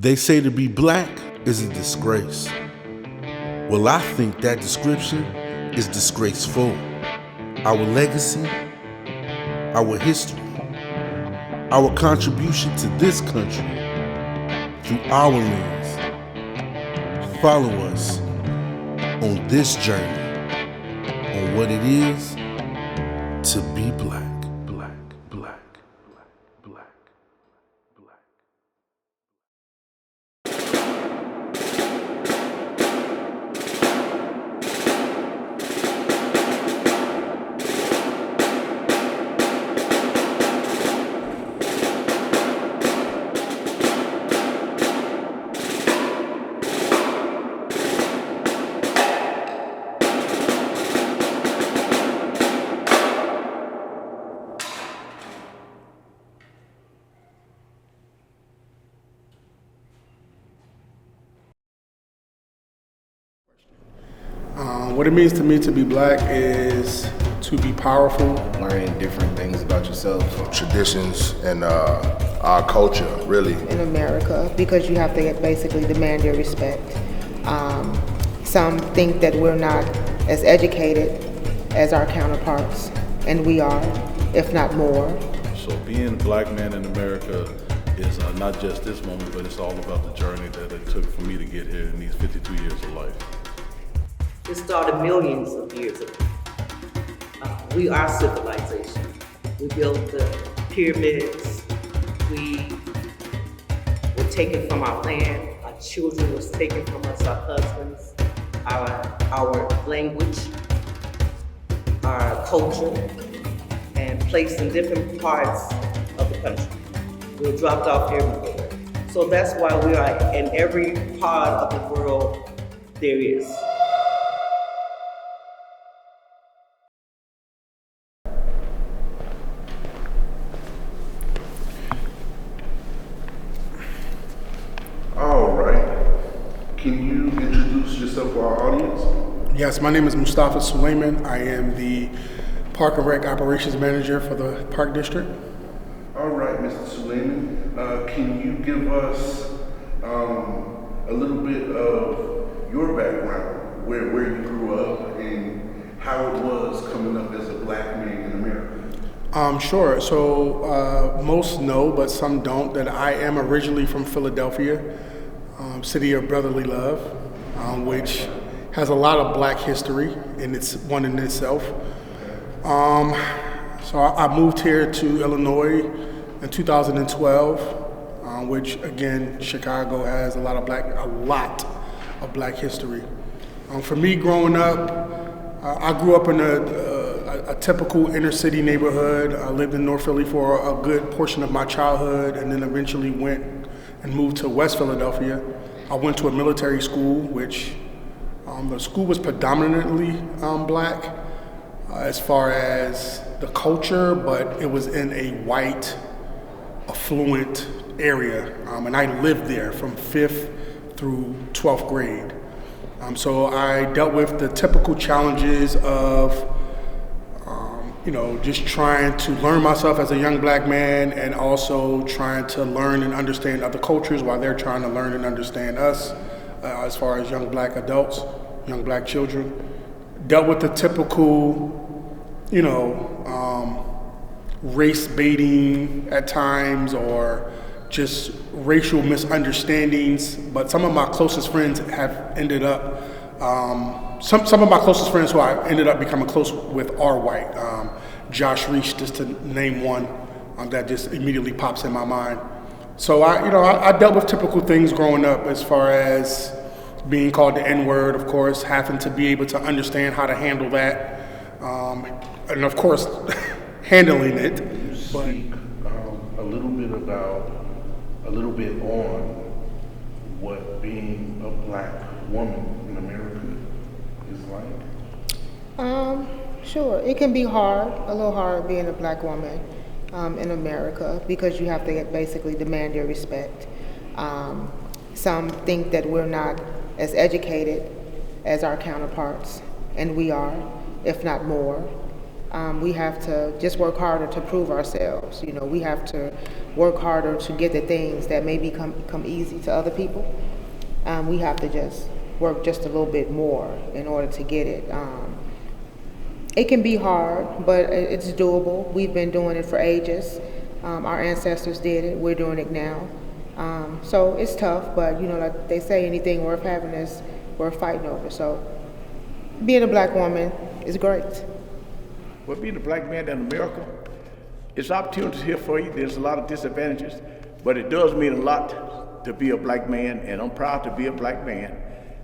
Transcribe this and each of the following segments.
They say to be black is a disgrace. Well, I think that description is disgraceful. Our legacy, our history, our contribution to this country through our lens. Follow us on this journey on what it is to be black. Black, black, black, black. What it means to me to be black is to be powerful. Learning different things about yourself. Traditions and our culture, really. In America, because you have to basically demand your respect. Some think that we're not as educated as our counterparts, and we are, if not more. So being a black man in America is not just this moment, but it's all about the journey that it took for me to get here in these 52 years of life. It started millions of years ago. We are civilization. We built the pyramids. We were taken from our land. Our children was taken from us, our husbands, our language, our culture, and placed in different parts of the country. We were dropped off everywhere. So that's why we are in every part of the world there is. All right. Can you introduce yourself to our audience? Yes, my name is Mustafa Suleiman. I am the Park and Rec Operations Manager for the Park District. All right, Mr. Suleiman, can you give us a little bit of your background, where you grew up and how it was coming up as a black man in America? Sure. So most know, but some don't, that I am originally from Philadelphia, city of brotherly love, which has a lot of black history in itself. So I moved here to Illinois in 2012, which again, Chicago has a lot of black history. For me, growing up, I grew up in a typical inner city neighborhood. I lived in North Philly for a good portion of my childhood, and then eventually went and moved to West Philadelphia. I went to a military school, which the school was predominantly black as far as the culture, but it was in a white, affluent area, and I lived there from 5th through 12th grade. So I dealt with the typical challenges of just trying to learn myself as a young black man, and also trying to learn and understand other cultures while they're trying to learn and understand us as far as young black adults, young black children. Dealt with the typical, race baiting at times, or just racial misunderstandings. But some of my closest friends have ended up, some of my closest friends who I ended up becoming close with are white. Josh Reese, just to name one that just immediately pops in my mind. So I dealt with typical things growing up, as far as being called the N-word, of course, having to be able to understand how to handle that, and of course, handling it. Can you speak a little bit on what being a black woman in America is like? Sure. It can be a little hard being a black woman in America, because you have to basically demand your respect. Some think that we're not as educated as our counterparts, and we are, if not more. We have to just work harder to prove ourselves. We have to work harder to get the things that may come easy to other people. We have to just work just a little bit more in order to get it. It can be hard, but it's doable. We've been doing it for ages. Our ancestors did it. We're doing it now. So it's tough, but like they say, anything worth having is worth fighting over. So being a black woman is great. Well, being a black man in America, it's opportunities here for you. There's a lot of disadvantages, but it does mean a lot to be a black man, and I'm proud to be a black man.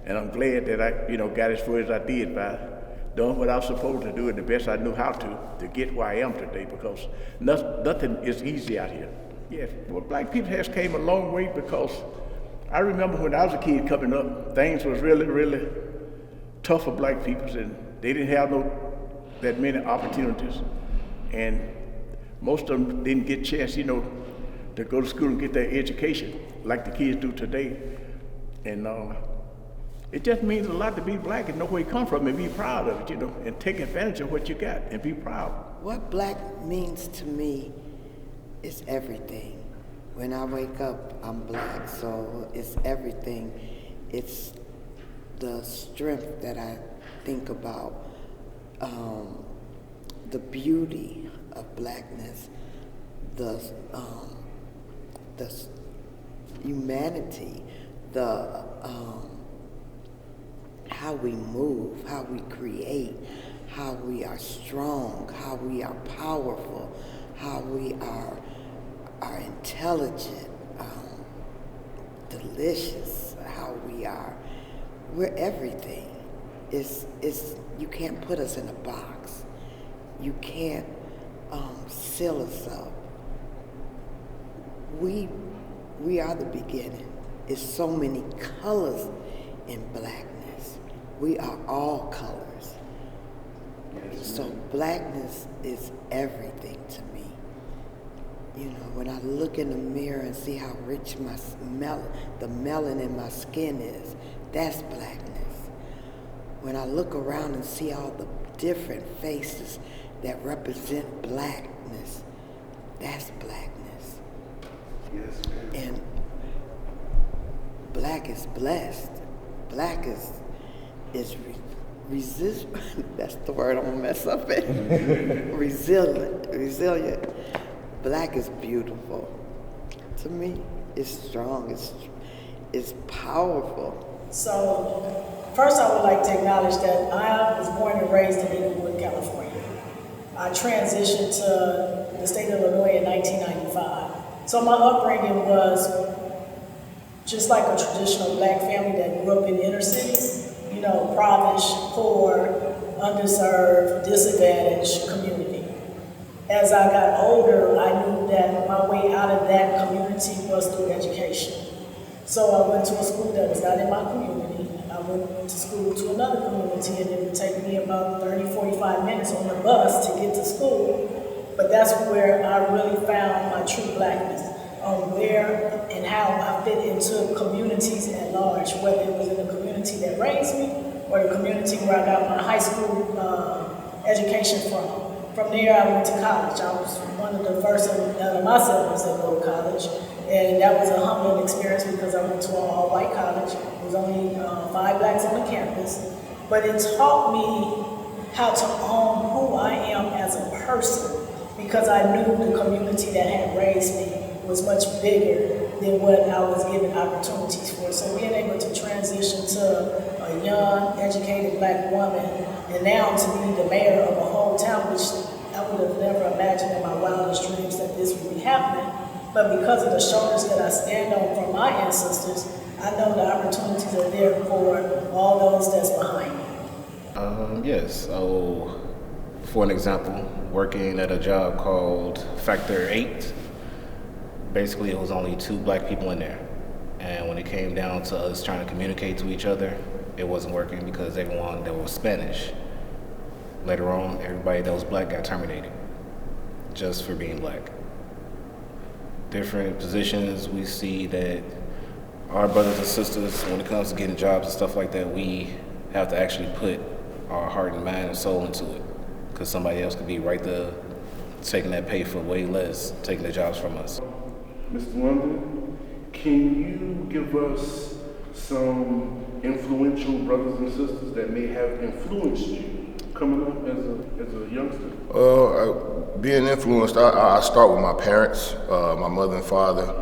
And I'm glad that I, got as far as I did by doing what I was supposed to do and the best I knew how to get where I am today, because nothing is easy out here. Yes, well, black people has came a long way, because I remember when I was a kid coming up, things was really, really tough for black people, and they didn't have that many opportunities, and most of them didn't get a chance, to go to school and get their education like the kids do today. And it just means a lot to be black and know where you come from and be proud of it, and take advantage of what you got and be proud. What black means to me is everything. When I wake up, I'm black, so it's everything. It's the strength that I think about, the beauty of blackness, the humanity, how we move, how we create, how we are strong, how we are powerful, how we are intelligent, delicious, how we're everything. You can't put us in a box. You can't seal us up. We are the beginning. It's so many colors in blackness. We are all colors. So blackness is everything to me. When I look in the mirror and see how rich the melanin in my skin is, that's blackness. When I look around and see all the different faces that represent blackness, that's blackness. Yes, ma'am. And black is blessed. Black is resist. That's the word I'm gonna mess up it. Resilient. Black is beautiful. To me, it's strong. It's powerful. So, first I would like to acknowledge that I was born and raised in Inglewood, California. I transitioned to the state of Illinois in 1995. So my upbringing was just like a traditional black family that grew up in the inner city, impoverished, poor, underserved, disadvantaged community. As I got older, I knew that my way out of that community was through education. So I went to a school that was not in my community. I went to school to another community, and it would take me about 30, 45 minutes on the bus to get to school. But that's where I really found my true blackness, on where and how I fit into communities at large, whether it was in the community that raised me or the community where I got my high school education from. From there, I went to college. I was one of the first of my siblings to go to college, and that was a humbling experience because I went to an all-white college. There was only 5 blacks on the campus, but it taught me how to own who I am as a person, because I knew the community that had raised me was much bigger than what I was given opportunities for. So being able to transition to a young, educated black woman, and now to be the mayor of a whole town, which I would have never imagined in my wildest dreams that this would be happening. But because of the shoulders that I stand on from my ancestors, I know the opportunities are there for all those that's behind me. Yes, so for an example, working at a job called Factor 8, basically it was only 2 black people in there. And when it came down to us trying to communicate to each other, it wasn't working because everyone that was Spanish. Later on, everybody that was black got terminated just for being black. Different positions, we see that our brothers and sisters, when it comes to getting jobs and stuff like that, we have to actually put our heart and mind and soul into it, because somebody else could be right there taking that pay for way less, taking the jobs from us. Mr. London, can you give us some influential brothers and sisters that may have influenced you coming up as a youngster? Being influenced, I start with my parents, my mother and father.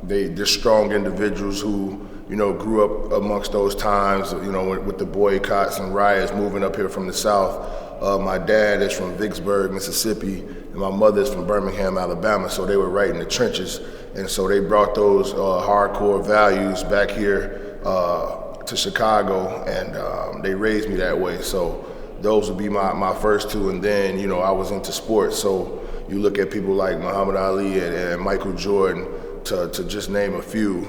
They're strong individuals who, grew up amongst those times, with the boycotts and riots moving up here from the South. My dad is from Vicksburg, Mississippi, and my mother is from Birmingham, Alabama, so they were right in the trenches. And so they brought those hardcore values back here to Chicago, and they raised me that way. So those would be my first two, and then, I was into sports. So you look at people like Muhammad Ali and Michael Jordan, to just name a few,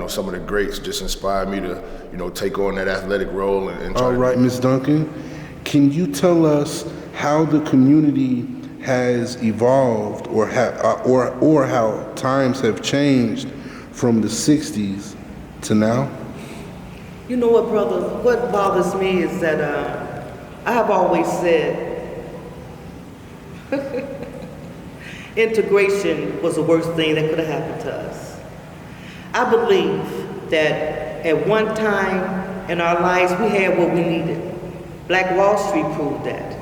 some of the greats just inspired me to, take on that athletic role and try. All right, Ms. Duncan, can you tell us how the community has evolved or how times have changed from the 60s to now? You know what, brother? What bothers me is that I have always said integration was the worst thing that could have happened to us. I believe that at one time in our lives we had what we needed. Black Wall Street proved that.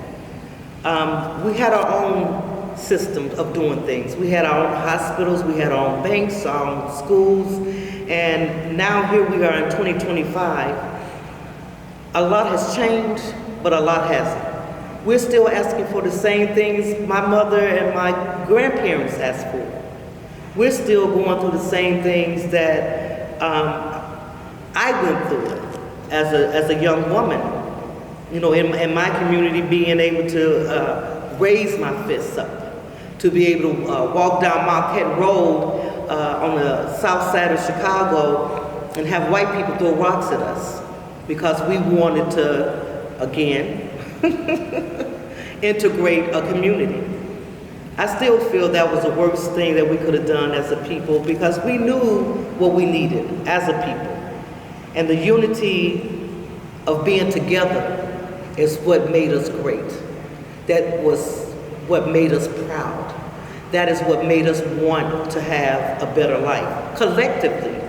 We had our own system of doing things. We had our own hospitals, we had our own banks, our own schools, and now here we are in 2025. A lot has changed, but a lot hasn't. We're still asking for the same things my mother and my grandparents asked for. We're still going through the same things that I went through as a young woman. In my community, being able to raise my fists up, to be able to walk down Marquette Road on the south side of Chicago and have white people throw rocks at us because we wanted to, again, integrate a community. I still feel that was the worst thing that we could have done as a people because we knew what we needed as a people. And the unity of being together is what made us great. That was what made us proud. That is what made us want to have a better life, collectively.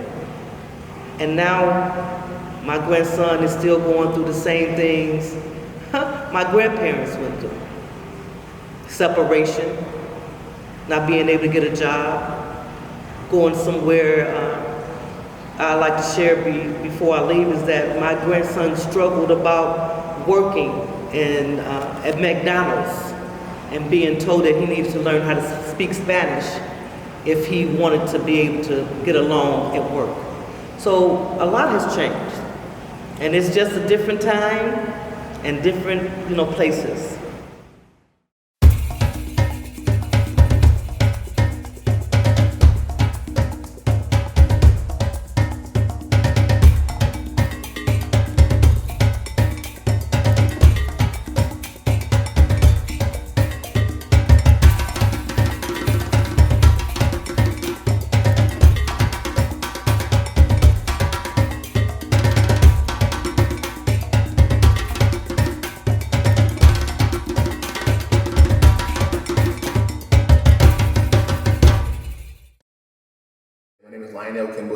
And now my grandson is still going through the same things my grandparents went through. Separation, not being able to get a job, going somewhere. I like to share before I leave is that my grandson struggled about working at McDonald's and being told that he needed to learn how to speak Spanish if he wanted to be able to get along at work. So a lot has changed, and it's just a different time and different, places.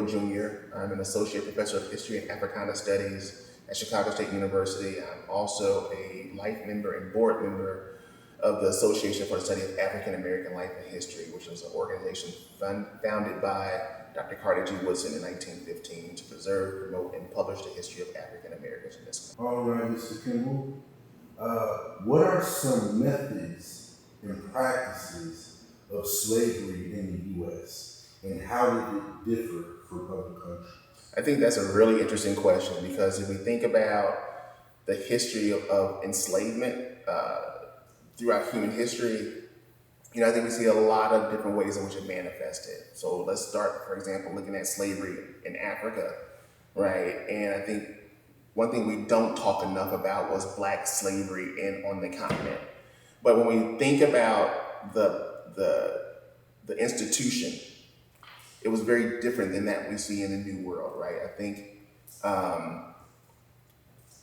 Jr. I'm an associate professor of history and Africana studies at Chicago State University. I'm also a life member and board member of the Association for the Study of African American Life and History, which was an organization founded by Dr. Carter G. Woodson in 1915 to preserve, promote, and publish the history of African Americans in this country. All right, Mr. Kimball. What are some methods and practices of slavery in the U.S., and how did it differ from other countries? I think that's a really interesting question because if we think about the history of enslavement throughout human history, I think we see a lot of different ways in which it manifested. So let's start, for example, looking at slavery in Africa, right? And I think one thing we don't talk enough about was Black slavery on the continent. But when we think about the institution, it was very different than that we see in the New World, right? I think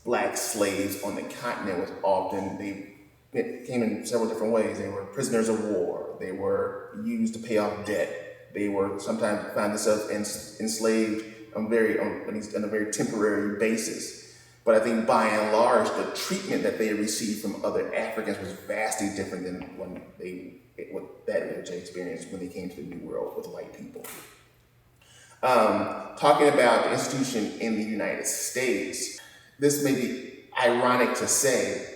Black slaves on the continent was often, they came in several different ways. They were prisoners of war. They were used to pay off debt. They were sometimes found themselves enslaved on a very temporary basis. But I think by and large, the treatment that they received from other Africans was vastly different than what they experienced when they came to the New World with white people. Talking about the institution in the United States, this may be ironic to say,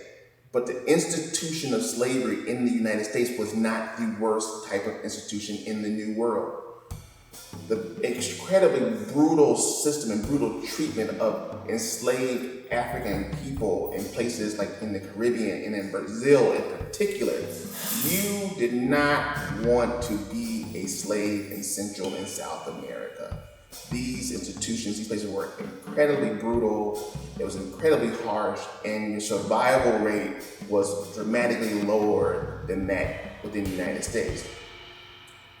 but the institution of slavery in the United States was not the worst type of institution in the New World. The incredibly brutal system and brutal treatment of enslaved African people in places like in the Caribbean and in Brazil in particular, you did not want to be a slave in Central and South America. These institutions, these places were incredibly brutal, it was incredibly harsh, and your survival rate was dramatically lower than that within the United States.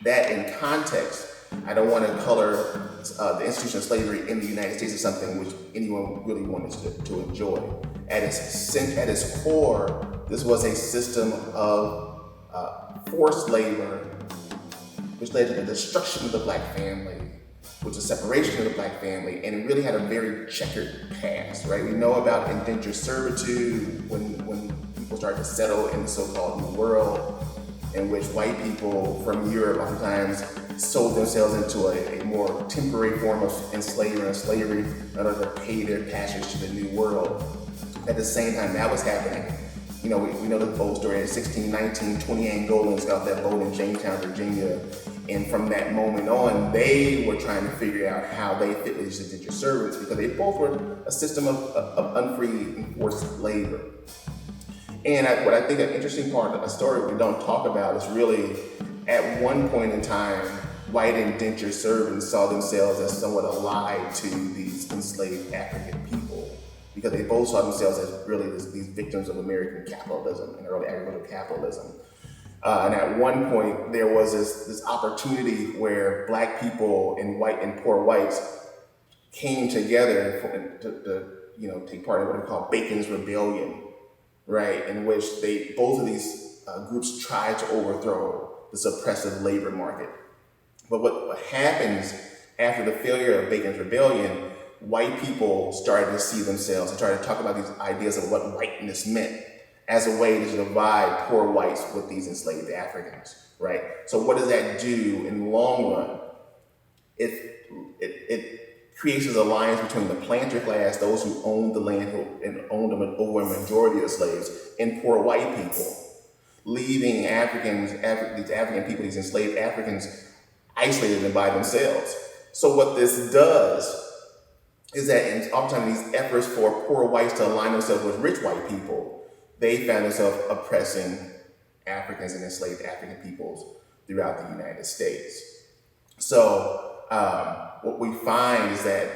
That in context, I don't want to color the institution of slavery in the United States as something which anyone really wanted to enjoy. At its core, this was a system of forced labor, which led to the destruction of the Black family, which is separation of the Black family, and it really had a very checkered past, right? We know about indentured servitude when people started to settle in the so-called New World, in which white people from Europe oftentimes sold themselves into a more temporary form of slavery in order to pay their passage to the New World. At the same time that was happening, we know the boat story. In 1619, 20 Angolans got that boat in Jamestown, Virginia, and from that moment on, they were trying to figure out how they fit with these indentured servants because they both were a system of unfree enforced labor. And what I think an interesting part of the story we don't talk about is really, at one point in time, white indentured servants saw themselves as somewhat allied to these enslaved African people because they both saw themselves as really these victims of American capitalism and early agricultural capitalism. And at one point, there was this opportunity where Black people and poor whites came together to take part in what we call Bacon's Rebellion, right? In which both of these groups tried to overthrow this oppressive labor market. But what happens after the failure of Bacon's Rebellion, white people started to see themselves and started to talk about these ideas of what whiteness meant as a way to divide poor whites with these enslaved Africans, right? So what does that do in the long run? It creates this alliance between the planter class, those who owned the land and owned over a majority of slaves, and poor white people, leaving these African people, these enslaved Africans, isolated and by themselves. So what this does is that oftentimes these efforts for poor whites to align themselves with rich white people, they found themselves oppressing Africans and enslaved African peoples throughout the United States. So what we find is that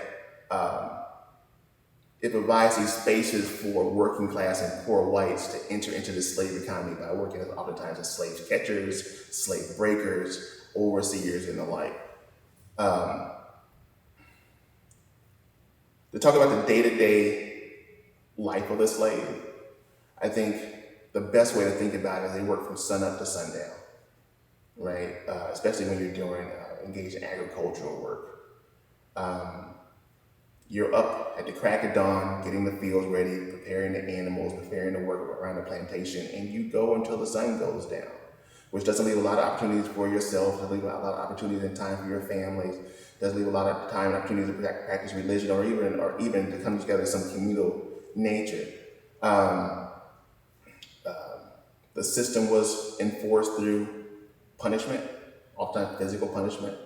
it provides these spaces for working class and poor whites to enter into the slave economy by working oftentimes as slave catchers, slave breakers, overseers, and the like. To talk about the day-to-day life of a slave, I think the best way to think about it is they work from sunup to sundown, right? Especially when you're engaged in agricultural work. You're up at the crack of dawn, getting the fields ready, preparing the animals, preparing to work around the plantation, and you go until the sun goes down, which doesn't leave a lot of opportunities for yourself, doesn't leave a lot of opportunities and time for your families, doesn't leave a lot of time and opportunities to practice religion or even to come together in some communal nature. The system was enforced through punishment, often physical punishment,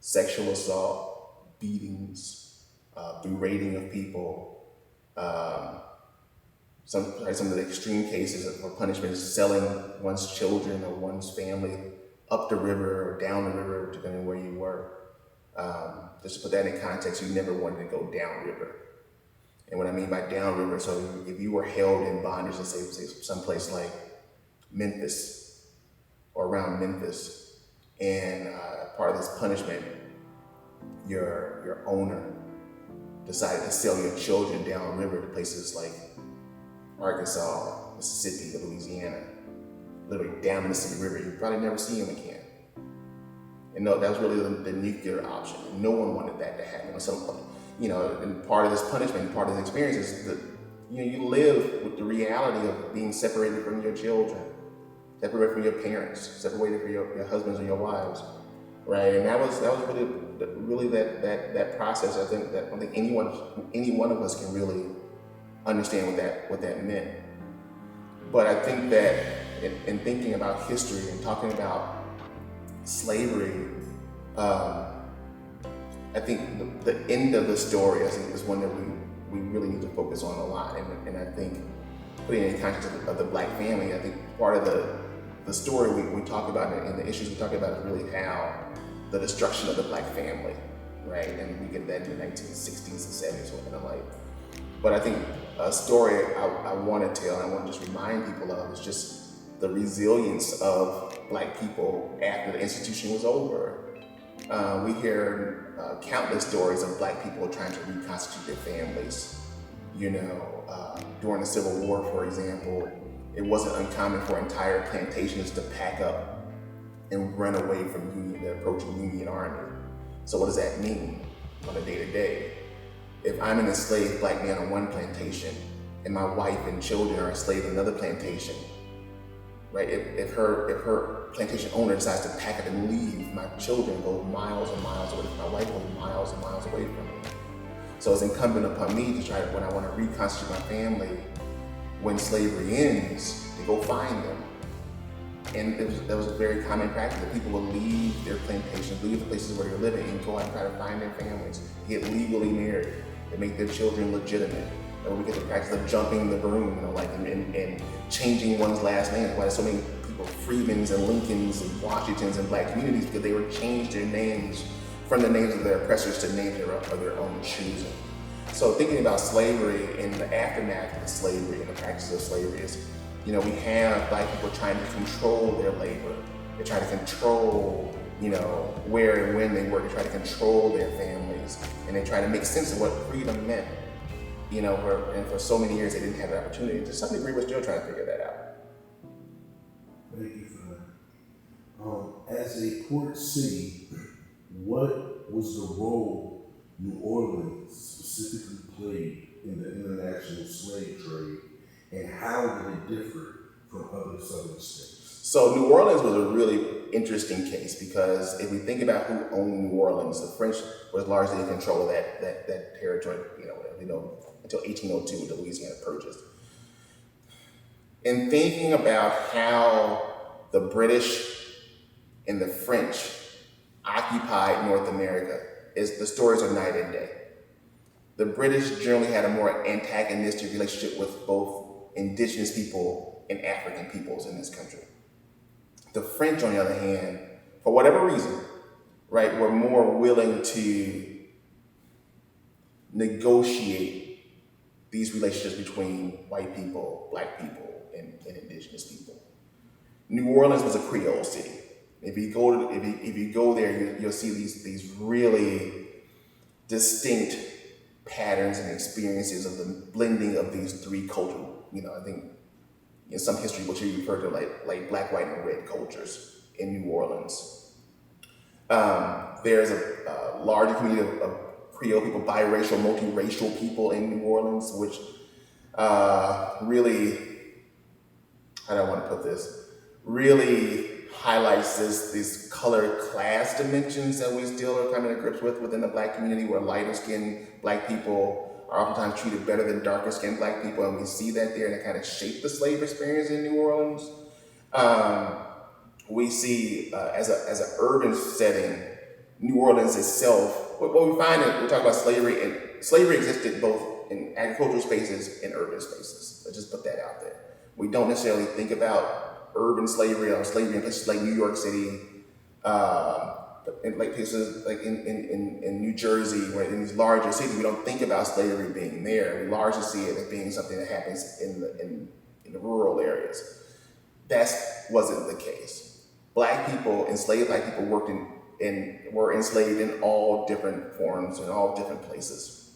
sexual assault, beatings, berating of people. Some of the extreme cases of punishment is selling one's children or one's family up the river or down the river, depending on where you were. Just to put that in context, you never wanted to go downriver. And what I mean by downriver, so if you were held in bondage in say someplace like Memphis or around Memphis, and part of this punishment, your owner decided to sell your children downriver to places like Arkansas, Mississippi, or Louisiana, literally down the Mississippi River, you'd probably never see him again. And no, that was really the nuclear option. No one wanted that to happen. And part of this punishment, part of this experience is that you live with the reality of being separated from your children, separated from your parents, separated from your husbands or your wives, right? And that was really that process. I don't think any one of us can really understand what that meant. But I think that in thinking about history and talking about slavery, I think the end of the story, I think, is one that we really need to focus on a lot. And I think putting it in context of the Black family, I think part of the story we talk about and the issues we talk about is really how the destruction of the Black family, right? And we get that in the 1960s and 70s, and I'm like, but I think a story I want to tell and I want to just remind people of is just the resilience of Black people after the institution was over. We hear countless stories of Black people trying to reconstitute their families. During the Civil War, for example, it wasn't uncommon for entire plantations to pack up and run away from the approaching Union Army. So what does that mean on a day-to-day? If I'm an enslaved Black man on one plantation and my wife and children are enslaved on another plantation, right? If her plantation owner decides to pack up and leave, my children go miles and miles away. My wife goes miles and miles away from me. So it's incumbent upon me to try to, when I want to reconstitute my family, when slavery ends, to go find them. And that was a very common practice that people would leave their plantations, leave the places where they're living, and go out and try to find their families, get legally married, and make their children legitimate. And we get the practice of jumping the broom, and changing one's last name. That's why there's so many people, Freemans and Lincolns and Washingtons in Black communities, because they would change their names from the names of their oppressors to names of their own choosing. So thinking about slavery and the aftermath of slavery and the practice of slavery is, we have Black people trying to control their labor. They try to control, where and when they work. They try to control their families, and they try to make sense of what freedom meant. And for so many years they didn't have the opportunity. To some degree, we're still trying to figure that out. Thank you for that. As a port city, what was the role New Orleans specifically played in the international slave trade, and how did it differ from other southern states? So New Orleans was a really interesting case, because if we think about who owned New Orleans, the French was largely in control of that territory, until 1802 with the Louisiana Purchase. In thinking about how the British and the French occupied North America, the stories are night and day. The British generally had a more antagonistic relationship with both indigenous people and African peoples in this country. The French, on the other hand, for whatever reason, right, were more willing to negotiate these relationships between white people, Black people, and indigenous people. New Orleans was a Creole city. If you go there, you'll see these really distinct patterns and experiences of the blending of these three cultures. I think in some history, what you refer to like black, white, and red cultures in New Orleans. There's a larger community of Creole people, biracial, multiracial people in New Orleans, which really, how do I want to put this? Really highlights these color class dimensions that we still are coming to grips with within the Black community, where lighter skinned Black people are oftentimes treated better than darker skinned Black people, and we see that there, and it kind of shaped the slave experience in New Orleans. We see as an urban setting, New Orleans itself. What we find is we talk about slavery, and slavery existed both in agricultural spaces and urban spaces. Let's just put that out there. We don't necessarily think about urban slavery or slavery in places like New York City, in like places like in New Jersey, where in these larger cities, we don't think about slavery being there. We largely see it as being something that happens in the rural areas. That wasn't the case. Black people, enslaved Black people, were enslaved in all different forms in all different places.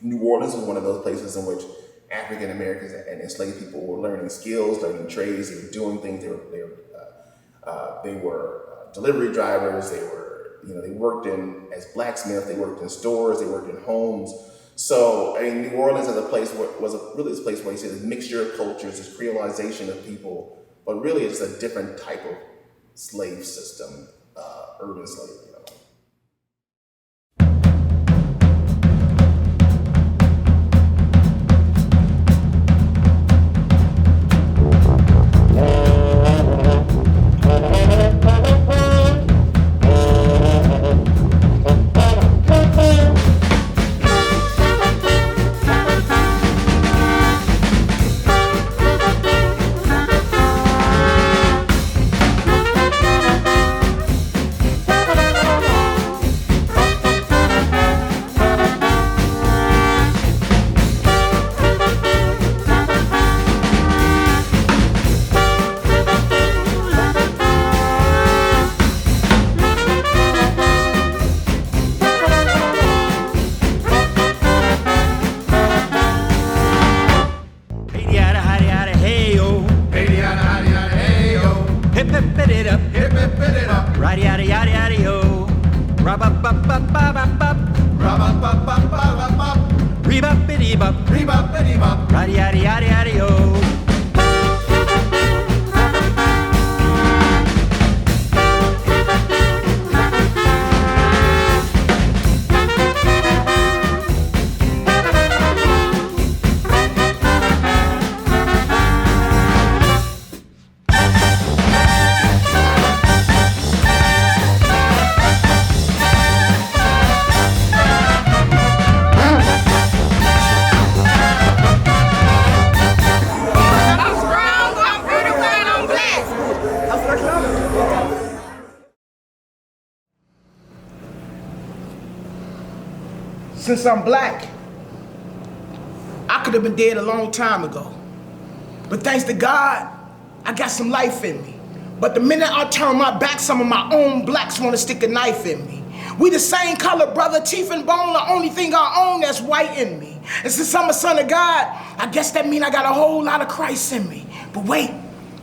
New Orleans was one of those places in which African Americans and enslaved people were learning skills, learning trades. They were doing things. They were delivery drivers. They were they worked as blacksmiths, they worked in stores, they worked in homes. So, I mean, New Orleans as a place was really this place where you see this mixture of cultures, this creolization of people, but really it's a different type of slave system, urban slavery. Since I'm black, I could have been dead a long time ago. But thanks to God, I got some life in me. But the minute I turn my back, some of my own blacks want to stick a knife in me. We the same color, brother, teeth and bone, the only thing I own that's white in me. And since I'm a son of God, I guess that mean I got a whole lot of Christ in me. But wait,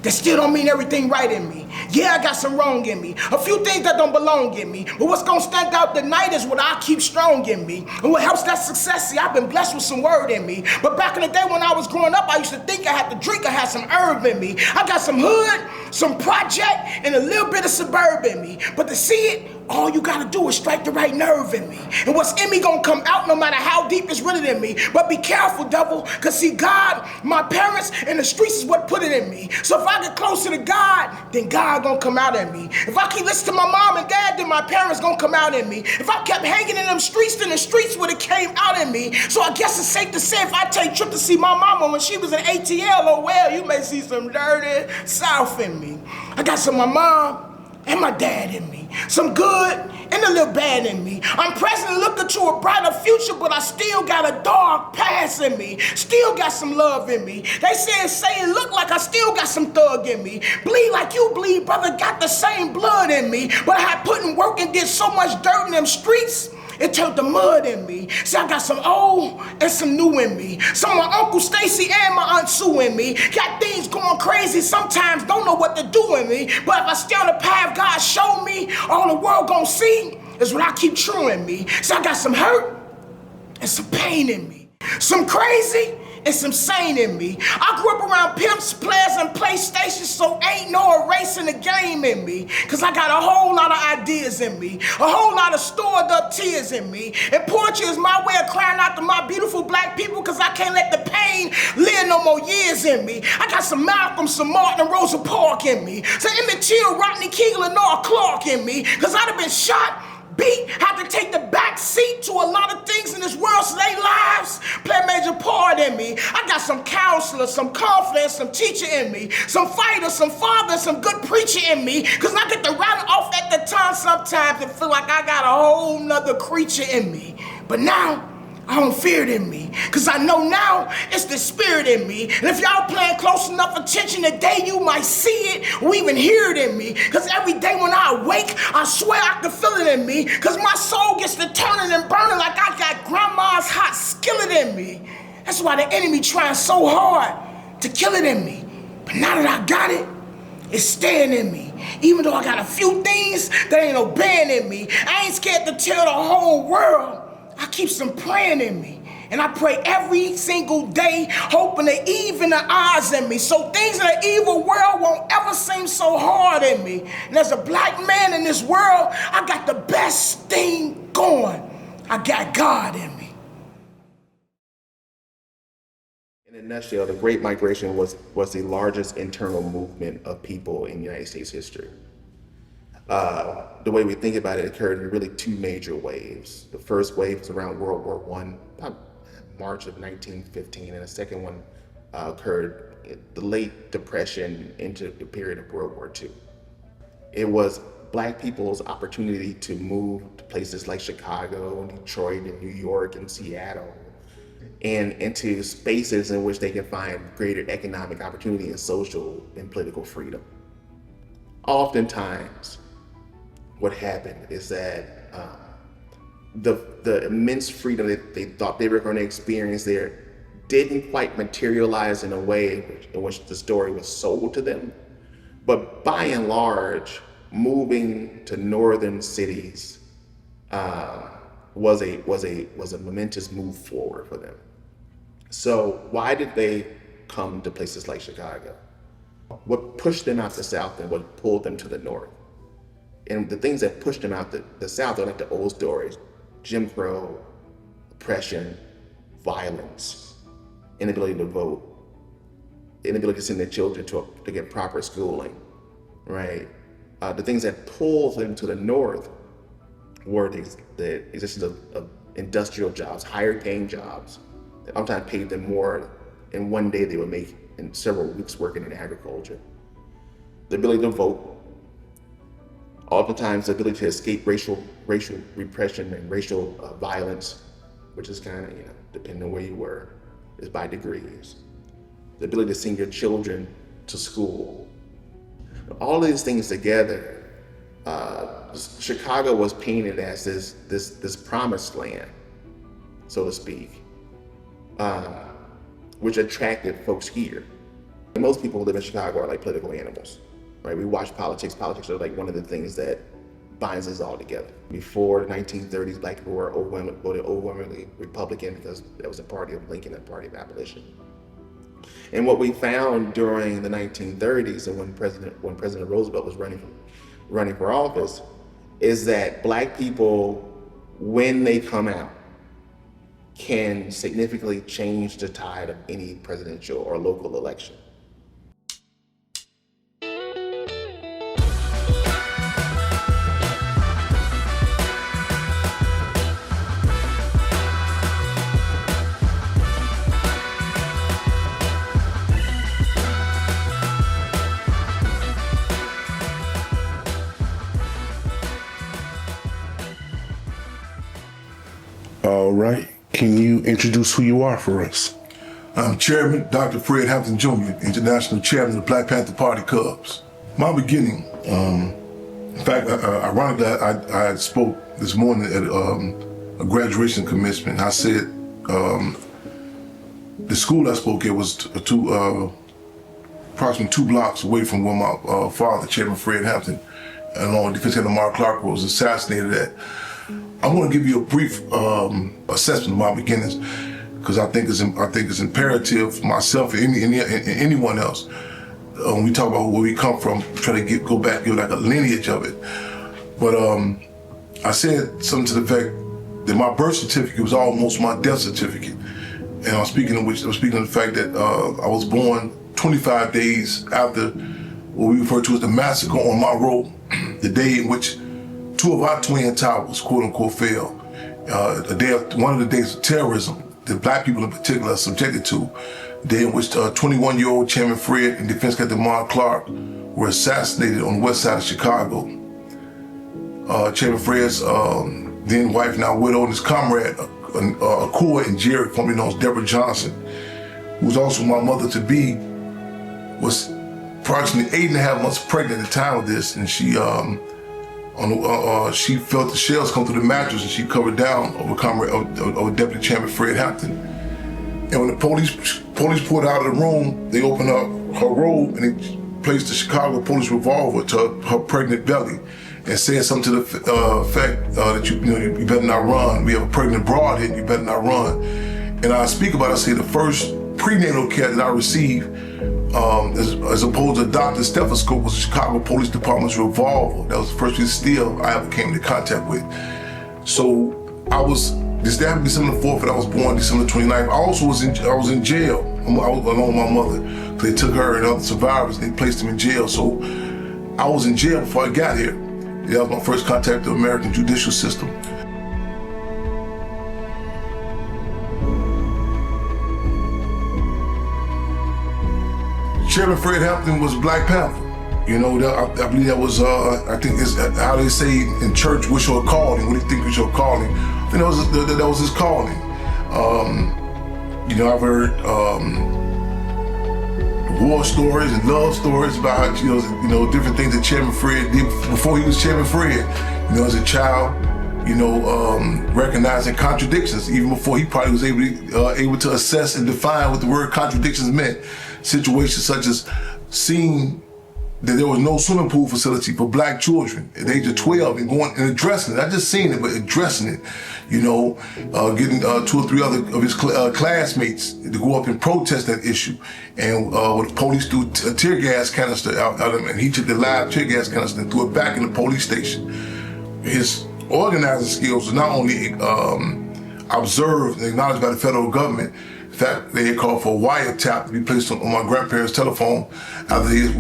that still don't mean everything right in me. Yeah, I got some wrong in me, a few things that don't belong in me, but what's gonna stand out tonight is what I keep strong in me. And what helps that success, see, I've been blessed with some word in me. But back in the day when I was growing up, I used to think I had to drink, I had some herb in me. I got some hood, some project, and a little bit of suburb in me. But to see it, all you gotta do is strike the right nerve in me. And what's in me gonna come out no matter how deep it's rooted in me. But be careful, devil, cause see, God, my parents, and the streets is what put it in me. So if I get closer to God, then God gonna come out in me. If I keep listening to my mom and dad, then my parents gonna come out in me. If I kept hanging in them streets, then the streets would have came out in me. So I guess it's safe to say if I take a trip to see my mama when she was in ATL, oh well, you may see some dirty South in me. I got some of my mom and my dad in me, some good and a little bad in me. I'm presently looking to a brighter future, but I still got a dark past in me, still got some love in me. They say it look like I still got some thug in me. Bleed like you bleed, brother, got the same blood in me, but I had put in work and did so much dirt in them streets, it turned the mud in me. See, I got some old and some new in me. Some of my Uncle Stacy and my Aunt Sue in me. Got things going crazy, sometimes don't know what to do in me. But if I stay on the path God showed me, all the world gonna see is what I keep true in me. See, I got some hurt and some pain in me. Some crazy and some sane in me. I grew up around pimps, players, and PlayStations, so ain't no erasing the game in me. Cause I got a whole lot of ideas in me, a whole lot of stored up tears in me. And poetry is my way of crying out to my beautiful black people, cause I can't let the pain live no more years in me. I got some Malcolm, some Martin, and Rosa Parks in me, some Emmett Till, Rodney King, Lenore Clark in me, cause I'd have been shot, beat, had to take the back seat to a lot of things in this world, so their lives play a major part in me. I got some counselor, some confidence, some teacher in me, some fighter, some father, some good preacher in me, because I get to rattle off at the time sometimes and feel like I got a whole nother creature in me. But now, I don't fear it in me, because I know now it's the spirit in me. And if y'all paying close enough attention today, you might see it or even hear it in me. Because every day when I awake, I swear I can feel it in me. Because my soul gets to turning and burning like I got grandma's hot skillet in me. That's why the enemy trying so hard to kill it in me. But now that I got it, is staying in me. Even though I got a few things that ain't obeying in me, I ain't scared to tell the whole world. I keep some praying in me. And I pray every single day, hoping to even the odds in me, so things in the evil world won't ever seem so hard in me. And as a black man in this world, I got the best thing going. I got God in me. In a nutshell, the Great Migration was the largest internal movement of people in United States history. The way we think about it occurred in really two major waves. The first wave was around World War I, March of 1915, and the second one occurred in the late Depression into the period of World War II. It was Black people's opportunity to move to places like Chicago, and Detroit, and New York, and Seattle, and into spaces in which they can find greater economic opportunity and social and political freedom. Oftentimes, what happened is that the immense freedom that they thought they were going to experience there didn't quite materialize in a way in which the story was sold to them. But by and large, moving to northern cities was a momentous move forward for them. So why did they come to places like Chicago? What pushed them out the South and what pulled them to the North? And the things that pushed them out the South are like the old stories: Jim Crow, oppression, violence, inability to vote, inability to send their children to get proper schooling, right? The things that pulled them to the North were the existence of industrial jobs, higher paying jobs, that sometimes paid them more in one day they would make in several weeks working in agriculture. The ability to vote, oftentimes the ability to escape racial repression and racial violence, which is kind of, depending on where you were, is by degrees. The ability to send your children to school. All of these things together, Chicago was painted as this promised land, so to speak, which attracted folks here. Most people who live in Chicago are like political animals, right? We watch politics. Politics are like one of the things that binds us all together. Before the 1930s, Black people were voted overwhelmingly Republican because that was a party of Lincoln, a party of abolition. And what we found during the 1930s and when President Roosevelt was running for office is that Black people, when they come out, can significantly change the tide of any presidential or local election. All right. Can you introduce who you are for us? I'm Chairman Dr. Fred Hampton Jr., International Chairman of the Black Panther Party Cubs. My beginning, in fact, ironically, I spoke this morning at a graduation commencement. I said the school I spoke at was approximately 2 blocks away from where my father, Chairman Fred Hampton, along with Defense Head Lamar Clark, was assassinated at. I'm going to give you a brief assessment of my beginnings, because I think it's imperative for myself and anyone else. When we talk about where we come from, try to go back, give like a lineage of it. But I said something to the fact that my birth certificate was almost my death certificate, and I'm speaking of the fact that I was born 25 days after what we refer to as the massacre on my road, the day in which 2 of our twin towers, quote unquote, fell. One of the days of terrorism that Black people in particular are subjected to, the day in which 21-year-old Chairman Fred and Defense Captain Lamar Clark were assassinated on the west side of Chicago. Chairman Fred's then wife, now widow, and his comrade, Akua and Jerry, formerly known as Deborah Johnson, who was also my mother-to-be, was approximately 8.5 months pregnant at the time of this, and she felt the shells come through the mattress, and she covered down over Deputy Chairman Fred Hampton. And when the police pulled her out of the room, they opened up her robe and they placed the Chicago police revolver to her pregnant belly and said something to the fact that you better not run. We have a pregnant broad here, you better not run. And I speak about, I say the first prenatal care that I received, as opposed to a doctor's stethoscope, was the Chicago Police Department's revolver. That was the first piece of steel I ever came into contact with. So this happened December 4th, and I was born December 29th. I also was in jail. I was along with my mother. They took her and other survivors, and they placed them in jail. So I was in jail before I got here. That was my first contact with the American judicial system. Chairman Fred Hampton was Black Panther. You know, I believe that was, I think it's how they say in church, what's your calling? What do you think is your calling? I think that was his calling. You know, I've heard war stories and love stories about, you know, different things that Chairman Fred did before he was Chairman Fred. You know, as a child, you know, recognizing contradictions, even before he probably was able to assess and define what the word contradictions meant. Situations such as seeing that there was no swimming pool facility for Black children at the age of 12 and going and addressing it, not just seeing it, but addressing it. You know, getting 2 or 3 other of his classmates to go up and protest that issue. And when the police threw a tear gas canister out of him, and he took the live tear gas canister and threw it back in the police station. His organizing skills were not only observed and acknowledged by the federal government. In fact, they had called for a wiretap to be placed on my grandparents' telephone after it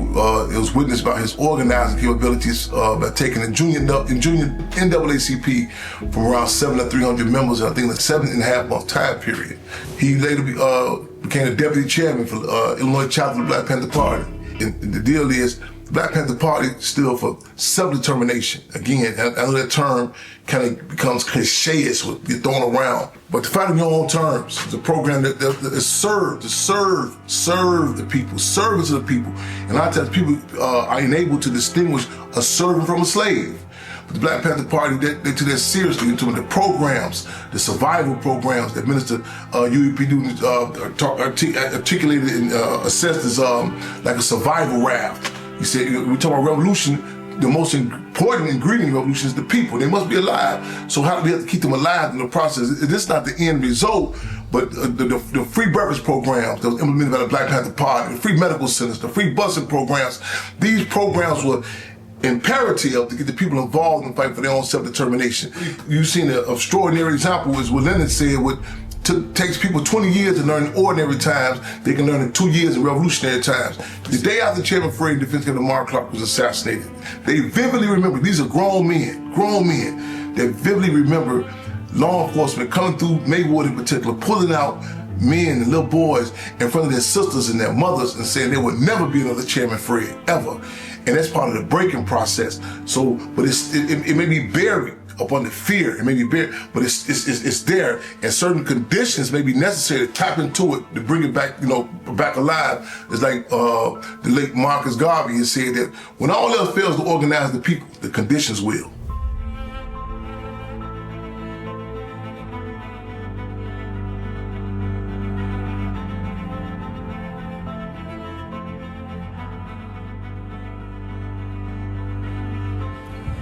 was witnessed by his organizing capabilities by taking a junior NAACP from around 700 to 300 members in I think a 7.5 month time period. He later became the deputy chairman for Illinois chapter of the Black Panther Party. And the deal is, the Black Panther Party stood for self-determination. Again, I know that term kind of becomes cliche, it's what get thrown around. But to fight on your own terms is a program that is serve the people, service to the people. And a lot of times people are enabled to distinguish a servant from a slave. But the Black Panther Party, they took that seriously into the programs, the survival programs that Minister UEP articulated and assessed as like a survival raft. He said, we talk about revolution, the most important ingredient in revolution is the people. They must be alive. So how do we have to keep them alive in the process? This is not the end result, but the free breakfast programs that was implemented by the Black Panther Party, the free medical centers, the free busing programs, these programs were imperative to get the people involved in the fight for their own self-determination. You've seen an extraordinary example is what Lenin said, takes people 20 years to learn in ordinary times, they can learn in 2 years in revolutionary times. The day after Chairman Fred Defense Commander Mark Clark was assassinated, they vividly remember, these are grown men, they vividly remember law enforcement coming through Maywood in particular, pulling out men and little boys in front of their sisters and their mothers and saying there would never be another Chairman Fred, ever. And that's part of the breaking process. So, but it may be buried up under fear, it may be buried, but it's there, and certain conditions may be necessary to tap into it to bring it back, back alive. It's like the late Marcus Garvey has said that when all else fails to organize the people, the conditions will.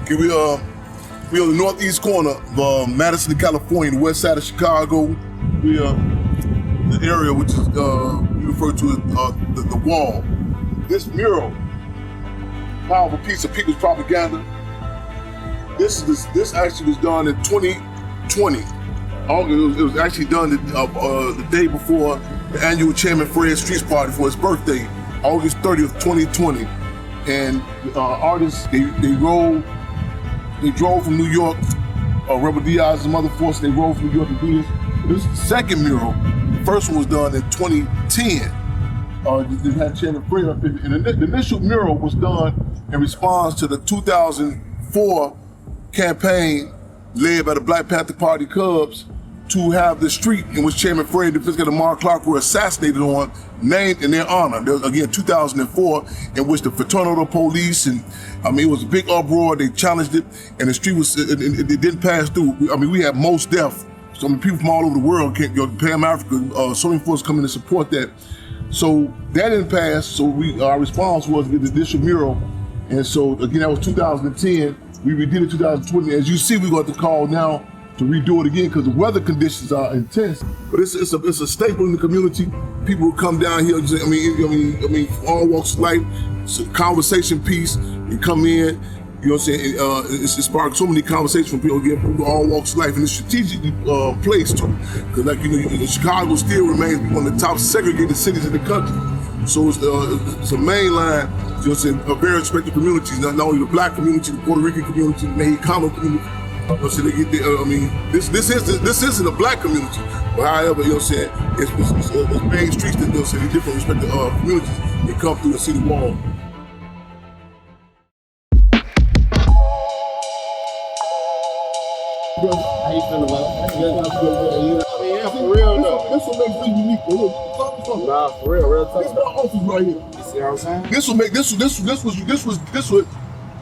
Okay, we on the northeast corner of Madison, California, the west side of Chicago. We are the area which is we refer to as the wall. This mural, powerful piece of people's propaganda. This actually was done in 2020. It was actually done the day before the annual Chairman Fred Streets Party for his birthday, August 30th, 2020. And artists, they drove from New York, Rebel Diaz and Mother Force, they drove from New York to do this. This is the second mural. The first one was done in 2010. They had Chairman Fred up in, and the initial mural was done in response to the 2004 campaign led by the Black Panther Party Cubs to have the street in which Chairman Fred and Defense Commander Mark Clark were assassinated on named in their honor. There was, again, 2004, in which the Fraternal Police, and it was a big uproar. They challenged it, and the street it didn't pass through. We had most deaf. So people from all over the world, Pan Africa, so many folks coming to support that. So that didn't pass, so our response was to get the initial mural. And so again, that was 2010. We redid it 2020. As you see, we're going to call now to redo it again because the weather conditions are intense. But it's a staple in the community. People come down here, I mean, from all walks of life. It's a conversation piece. You come in, you know what I'm saying? It's sparked so many conversations from people, again, from all walks of life, and it's strategically placed too. Because, like, you know, Chicago still remains one of the top segregated cities in the country. So it's a main line, you know what I'm saying, a very respected communities, not only the Black community, the Puerto Rican community, the Mexicano community. So this isn't a Black community, but however, you know what I'm saying, it's main streets that, you know what I'm saying, different respected communities that come through the city wall. How you feeling, man? Yeah, for real though. This will make things unique. Look, nah, for real talk. This is my office right here. You see what I'm saying? This will make this was.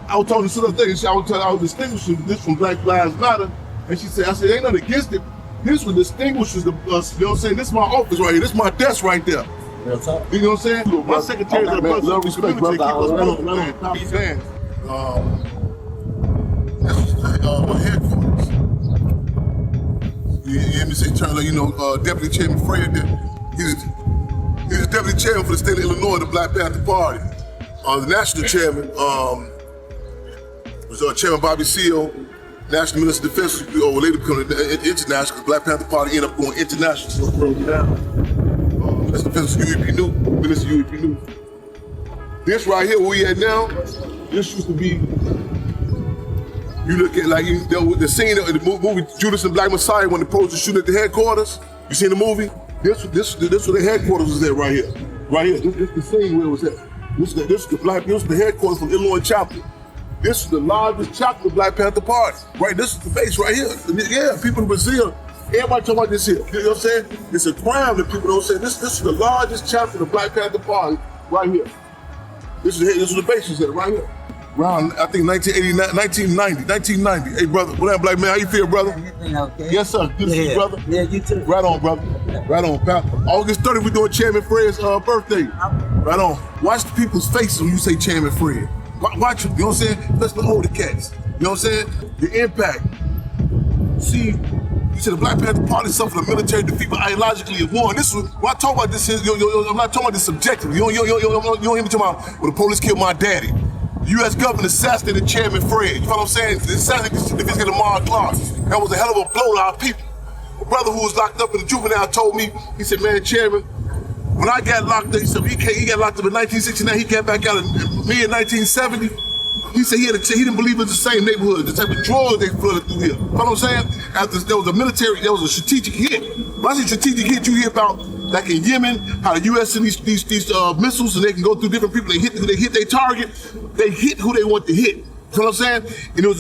I was talking to some other thing. I was distinguishing this from Black Lives Matter, and she said, I said, ain't nothing against it. This one distinguishes the, you know what I'm saying? This is my office right here. This is my desk right there. Real talk. You know what I'm saying? My secretary of the President of the community keep us both right on stand. My headquarters. You hear me say, Charlie, you know, Deputy Chairman Fred, he's the Deputy Chairman for the state of Illinois, the Black Panther Party. The National Chairman was Chairman Bobby Seale, National Minister of Defense, or later becoming international, because Black Panther Party ended up going international, so it broke down. That's the Defense UEP New, Minister UEP New. This right here, where we at now, this used to be, you look at like the scene in the movie Judas and Black Messiah when the police shooting at the headquarters. You seen the movie? This where the headquarters was at right here. Right here. This the scene where it was at. This is the headquarters from Illinois chapter. This is the largest chapter of Black Panther Party. Right, this is the base right here. Yeah, people in Brazil, everybody talking about this here. You know what I'm saying? It's a crime that people don't say. This is the largest chapter of the Black Panther Party right here. This is the base is at right here. Around, I think 1990. Hey, brother, what up, Black man? How you feel, brother? Everything okay? Yes, sir. Good to see you, brother. Yeah, you too. Right on, brother. Right on, pal. August 30th, we're doing Chairman Fred's birthday. Right on. Watch the people's faces when you say Chairman Fred. Watch them, you know what I'm saying? Let's the older cats. You know what I'm saying? The impact. See, you said the Black Panther Party suffered a military defeat, but ideologically it won. This was, when I talk about this, I'm not talking about this subjectively. You don't hear me talking about, well, the police killed my daddy. U.S. government assassinated Chairman Fred. You know what I'm saying? The assassination of Lamar Clark. That was a hell of a blow to our people. A brother who was locked up in the juvenile told me, he said, man, Chairman, when I got locked up, he said, he got locked up in 1969, he got back out in mid-1970. He said he didn't believe it was the same neighborhood, the type of drugs they flooded through here. You know what I'm saying? After there was a military, there was a strategic hit. When I say strategic hit, you hear about, like in Yemen, how the U.S. send these missiles and they can go through different people, they hit their target, they hit who they want to hit. You know what I'm saying? And it was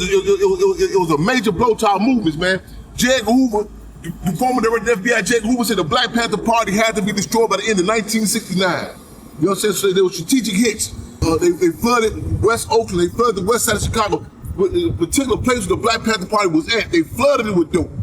a major blow to our movements, man. J. Edgar Hoover, the former director of the FBI, J. Edgar Hoover said the Black Panther Party had to be destroyed by the end of 1969. You know what I'm saying? So there were strategic hits. They flooded West Oakland, they flooded the west side of Chicago. The particular place where the Black Panther Party was at, they flooded it with dope. You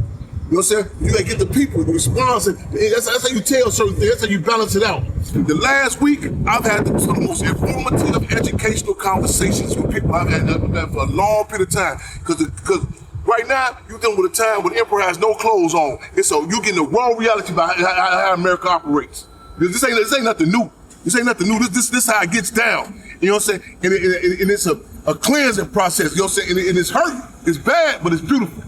know what I'm saying? You gotta get the people, the response, and that's how you tell certain things, that's how you balance it out. The last week, I've had some of the most informative educational conversations with people I've had for a long period of time. Because right now, you're dealing with a time when the emperor has no clothes on. And so you're getting the raw reality about how America operates. This ain't nothing new. This ain't nothing new. This is how it gets down. You know what I'm saying? And it's a cleansing process. You know what I'm saying? And it's hurt, it's bad, but it's beautiful.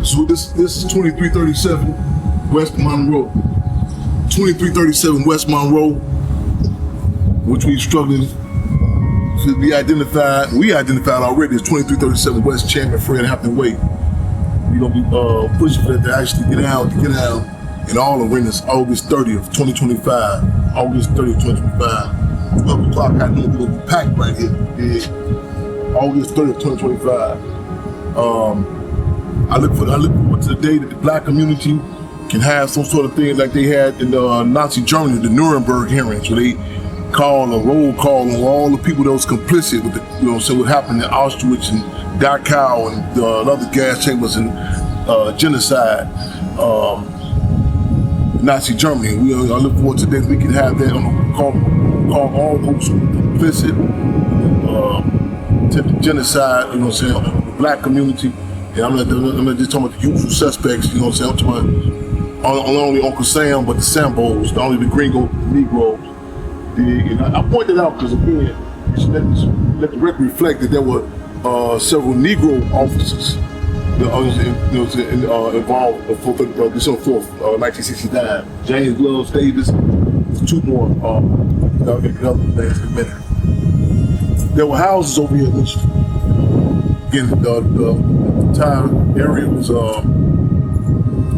So this is 2337 West Monroe. 2337 West Monroe, which we struggling to be identified. We identified already as 2337 West Chairman Fred Hampton Way. We're gonna be pushing for that to actually get out in all arenas August 30th, 2025. August 30th, 2025. 12 o'clock, I know we're gonna be packed right here. Yeah. August 30th, 2025. I look forward to the day that the Black community can have some sort of thing like they had in the Nazi Germany, the Nuremberg hearings, where they call a roll call on all the people that was complicit with what happened in Auschwitz and Dachau and the other gas chambers and genocide. Nazi Germany. I look forward to that we can have that call all those who complicit to the genocide, you know what I'm saying, of the black community. And I'm not just talking about the usual suspects, you know what I'm saying, I'm talking about not only Uncle Sam, but the Sambos, not only the Gringo Negroes. And I pointed out because, again, let the record reflect that there were several Negro officers involved for December 4th, 1969. James Gloves Davis, two more other names in a minute. There were houses over here, which, again, the entire area was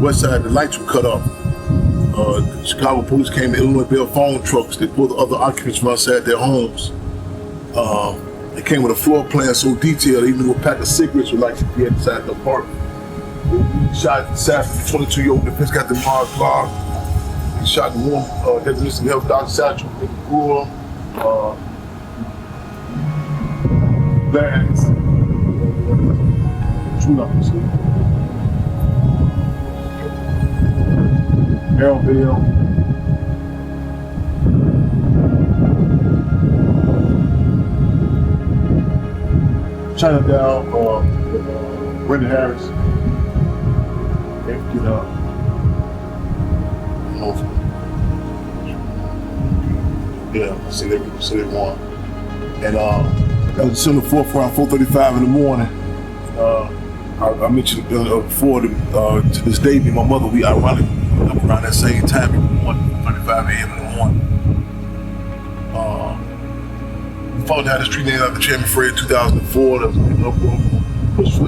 west side. The lights were cut off. The Chicago police came in Illinois Bell phone trucks. They pulled the other occupants from outside their homes. They came with a floor plan so detailed, they knew a pack of cigarettes would like to be inside the apartment. He shot Satchel, 22-year-old defense got the Mark Clark. He shot the woman, definition of health, Dr. Satchel, in the pool. Blackness. True numbers. Arrowville. Chinatown, Brenda Harris. You know, yeah, I see they won. And that was December 4th around 4:35 in the morning. I mentioned before, to this day, me and my mother, we ironically around that same time, 1:35 a.m. in the morning. We followed down the street named after Chairman Fred 2004. That was push for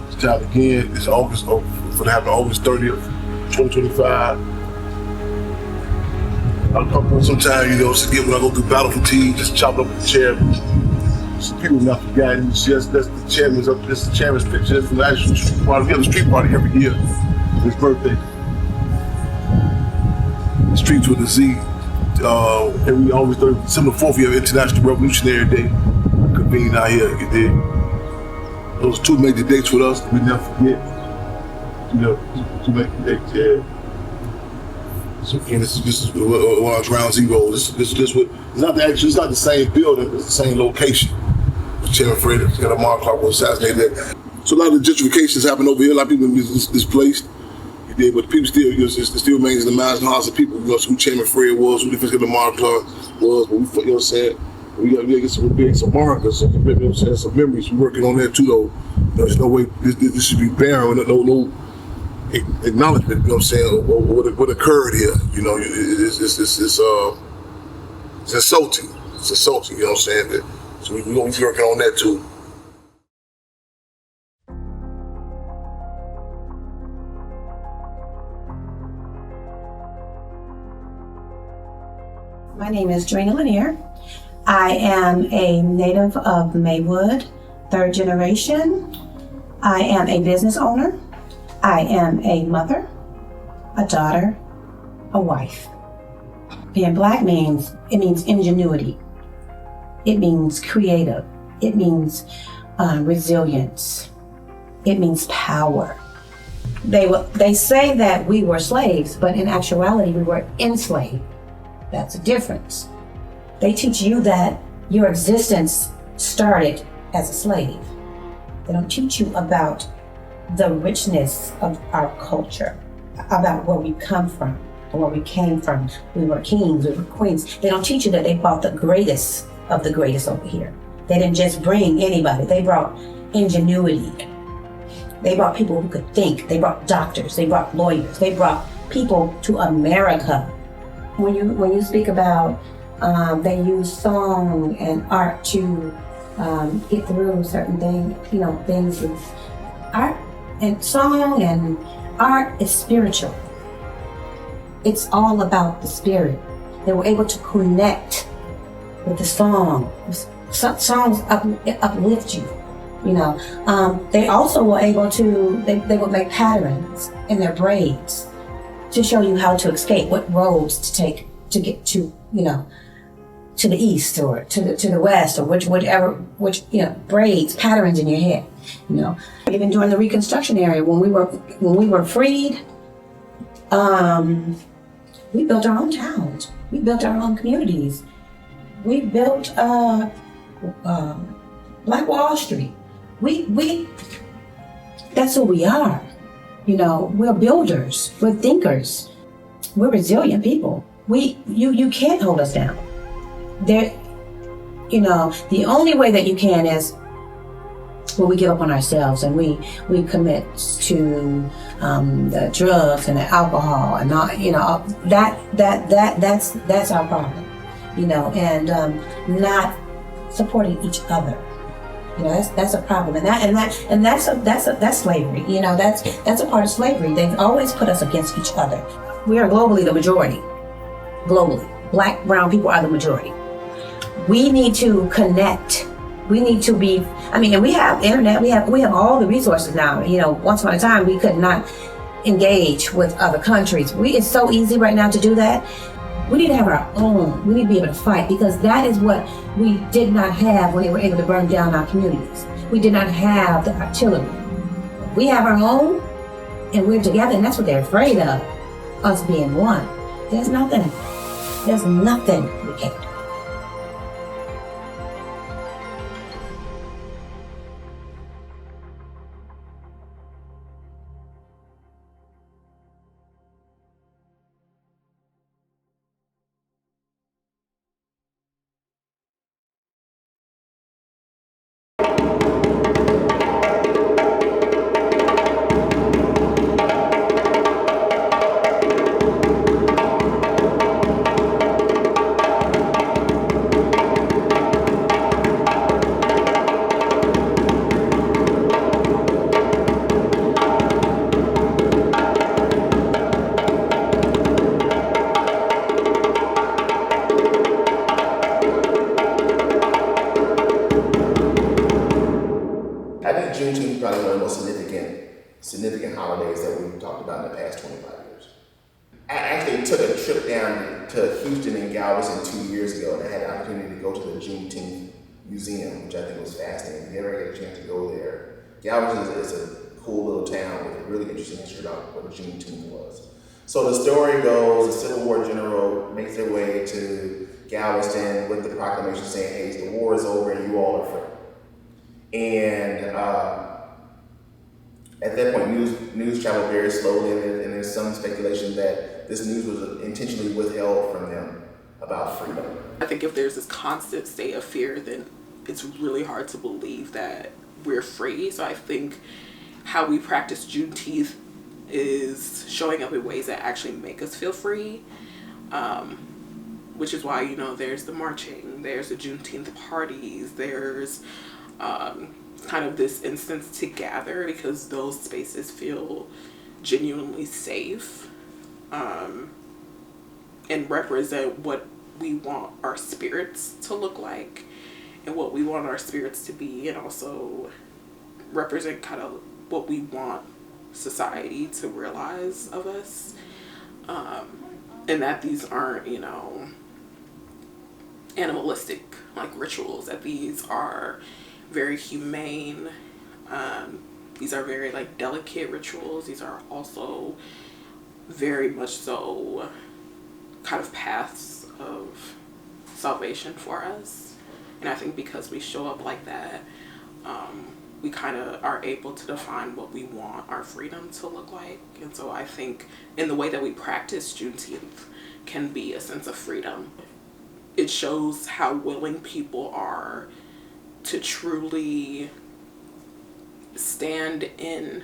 this time again. It's August, for to happen August 30th, 2025. I'll come from sometime, you know, when I go through battle fatigue, just chop up the chair. Some people not forgotten. That's the chairman's up. This is the chairman's picture from the actual street party. We have a street party every year. His birthday. The streets with a Z. And we always do December 4th. We have International Revolutionary Day. Convened out here. You did. Those two major dates with us. We never forget. You know, two major dates. Yeah. So again, this is one of our ground zeros. It's not the same building. It's the same location. Chairman Fred got a Mark Clark was assassinated. So a lot of the gentrifications happened over here. A lot of people have been displaced. But the people still, you know, it still remains in the minds and hearts of people. You know, who Chairman Fred was, who the Mark Clark was. But we, you know what I'm saying? We got to get some markers, you know what I'm saying, some memories. We're working on that too, though. There's no way this should be barren. No acknowledgement. You know what I'm saying? What occurred here? You know, it's insulting. It's insulting. You know what I'm saying? So we're going to be working on that too. My name is Drina Lanier. I am a native of Maywood, third generation. I am a business owner. I am a mother, a daughter, a wife. Being Black means ingenuity. It means creative. It means resilience. It means power. They say that we were slaves, but in actuality, we were enslaved. That's a difference. They teach you that your existence started as a slave. They don't teach you about the richness of our culture, about where we come from, or where we came from. We were kings, we were queens. They don't teach you that they brought the greatest of the greatest over here. They didn't just bring anybody. They brought ingenuity. They brought people who could think. They brought doctors. They brought lawyers. They brought people to America. When you speak about they use song and art to get through certain things, you know, things. Art and song and art is spiritual. It's all about the spirit. They were able to connect with the song. Songs uplift you, you know. They also were able to, they would make patterns in their braids to show you how to escape, what roads to take to get to, you know, to the east or to the west, or which you know, braids, patterns in your head, you know. Even during the Reconstruction era, when we were freed, We built our own towns. We built our own communities. We built Black Wall Street. We that's who we are. You know, we're builders, we're thinkers, we're resilient people. You can't hold us down. You know, the only way that you can is when we give up on ourselves and we commit to the drugs and the alcohol and all, you know, that's our problem. You know, and not supporting each other. You know, that's a problem, and that's slavery. You know, that's a part of slavery. They've always put us against each other. We are globally the majority. Globally, Black, brown people are the majority. We need to connect. We need to be. I mean, and we have internet. We have all the resources now. You know, once upon a time we could not engage with other countries. It's so easy right now to do that. We need to have our own. We need to be able to fight, because that is what we did not have when they were able to burn down our communities. We did not have the artillery. We have our own, and we're together, and that's what they're afraid of, us being one. There's nothing we can't do. Juneteenth is probably one of the most significant holidays that we've talked about in the past 25 years. I actually took a trip down to Houston and Galveston 2 years ago, and I had the opportunity to go to the Juneteenth Museum, which I think was fascinating. If you ever get a chance to go there, Galveston is a cool little town with a really interesting history about what Juneteenth was. So the story goes, the Civil War general makes their way to Galveston with the proclamation saying, hey, the war is over and you all are free. And at that point, news traveled very slowly, and there's some speculation that this news was intentionally withheld from them about freedom. I think if there's this constant state of fear, then it's really hard to believe that we're free. So I think how we practice Juneteenth is showing up in ways that actually make us feel free, which is why, you know, there's the marching, there's the Juneteenth parties, there's kind of this instance to gather, because those spaces feel genuinely safe and represent what we want our spirits to look like and what we want our spirits to be, and also represent kind of what we want society to realize of us, and that these aren't, you know, animalistic like rituals, that these are very humane. These are very like delicate rituals. These are also very much so kind of paths of salvation for us. And I think because we show up like that, we kind of are able to define what we want our freedom to look like. And so I think in the way that we practice Juneteenth can be a sense of freedom. It shows how willing people are to truly stand in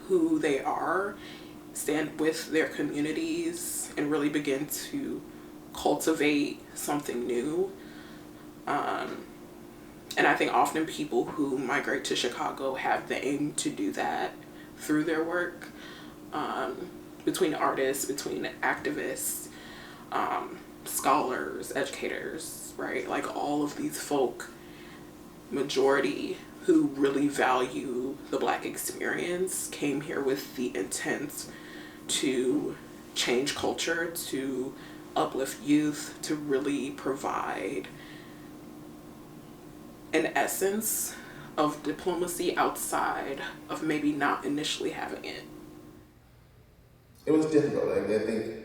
who they are, stand with their communities, and really begin to cultivate something new. And I think often people who migrate to Chicago have the aim to do that through their work, between artists, between activists, scholars, educators, right? Like all of these folk, majority who really value the Black experience, came here with the intent to change culture, to uplift youth, to really provide an essence of diplomacy outside of maybe not initially having it. it was difficult. I think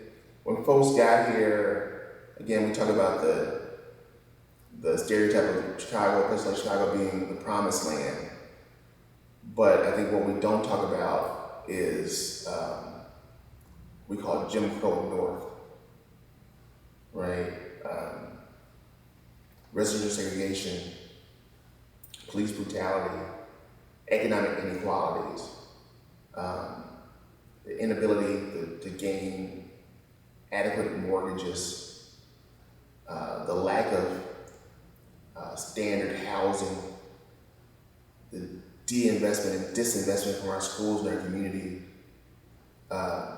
when folks got here, again, we talk about the stereotype of Chicago, a place like Chicago being the promised land. But I think what we don't talk about is, we call it Jim Crow North, right? Residential segregation, police brutality, economic inequalities, the inability to gain adequate mortgages, the lack of standard housing, the de-investment and disinvestment from our schools and our community.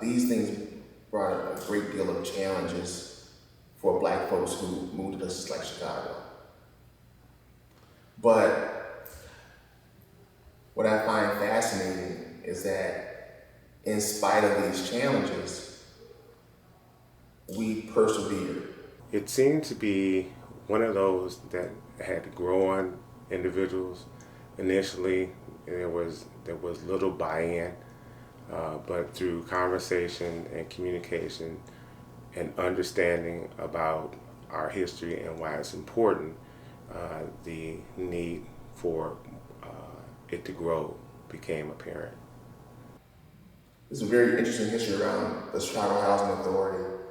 These things brought a great deal of challenges for Black folks who moved to places like Chicago. But what I find fascinating is that in spite of these challenges, we persevered. It seemed to be one of those that had to grow on individuals. Initially, there was little buy-in, but through conversation and communication and understanding about our history and why it's important, the need for it to grow became apparent. There's a very interesting history around the Chicago Housing Authority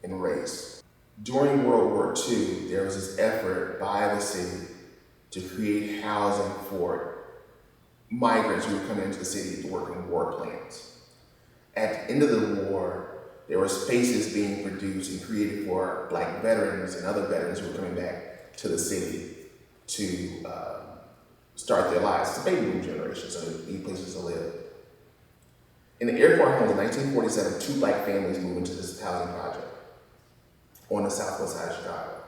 and race. During World War II, there was this effort by the city to create housing for migrants who were coming into the city to work in war plants. At the end of the war, there were spaces being produced and created for Black veterans and other veterans who were coming back to the city to start their lives. It's a baby boom generation, so they need places to live. In the airport homes in 1947, 2 Black families moved into this housing project on the southwest side of Chicago.